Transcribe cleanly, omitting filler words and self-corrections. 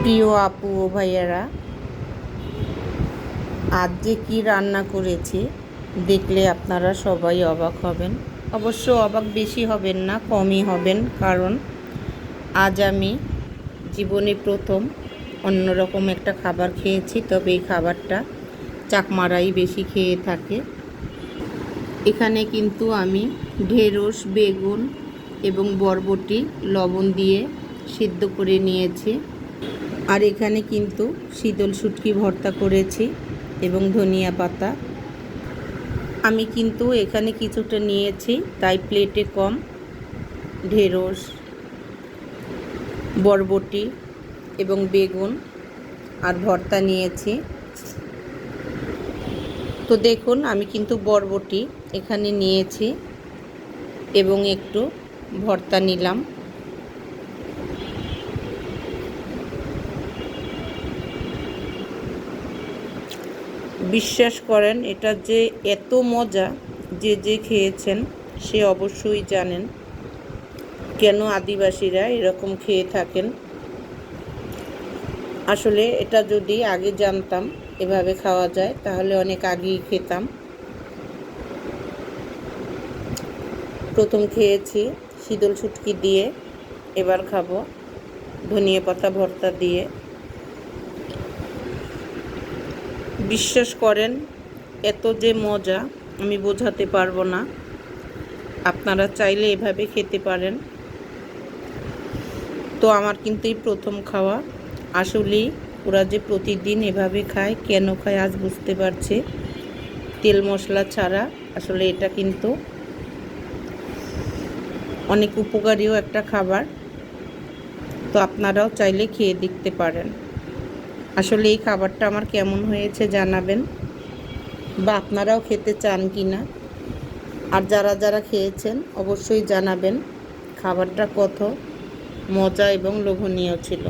প্রিয় আপু ও ভাইয়ারা, আজ যে কী রান্না করেছি দেখলে আপনারা সবাই অবাক হবেন। অবশ্য অবাক বেশি হবেন না, কমই হবেন, কারণ আজ আমি জীবনে প্রথম অন্যরকম একটা খাবার খেয়েছি। তবে এই খাবারটা চাকমারাই বেশি খেয়ে থাকে। এখানে কিন্তু আমি ঢেঁড়স, বেগুন এবং বরবটি লবণ দিয়ে সিদ্ধ করে নিয়েছি। আর এখানে কিন্তু শীতল শুটকি ভর্তা করেছি এবং ধনিয়া পাতা। আমি কিন্তু এখানে কিছুটা নিয়েছি, তাই প্লেটে কম ঢেঁড়স, বরবটি এবং বেগুন আর ভর্তা নিয়েছি। তো দেখুন, আমি কিন্তু বরবটি এখানে নিয়েছি এবং একটু ভর্তা নিলাম। বিশ্বাস করেন, এটা যে এত মজা, যে খেয়েছেন সে অবশ্যই জানেন কেন আদিবাসীরা এরকম খেয়ে থাকেন। আসলে এটা যদি আগে জানতাম এভাবে খাওয়া যায়, তাহলে অনেক আগেই খেতাম। প্রথম খেয়েছি শীতল শুটকি দিয়ে, এবার খাবো ধনিয়া পাতা ভর্তা দিয়ে। বিশ্বাস করেন, এত যে মজা আমি বোঝাতে পারবো না। আপনারা চাইলে এভাবে খেতে পারেন। তো আমার কিন্তু এই প্রথম খাওয়া। আসলেই ওরা যে প্রতিদিন এভাবে খায়, কেন খায় আজ বুঝতে পারছে। তেল মশলা ছাড়া আসলে এটা কিন্তু অনেক উপকারীও একটা খাবার। তো আপনারাও চাইলে খেয়ে দেখতে পারেন। আসলে এই খাবারটা আমার কেমন হয়েছে জানাবেন, বা আপনারাও খেতে চান কি না। আর যারা যারা খেয়েছেন অবশ্যই জানাবেন খাবারটা কত মজা এবং লোভনীয় ছিল।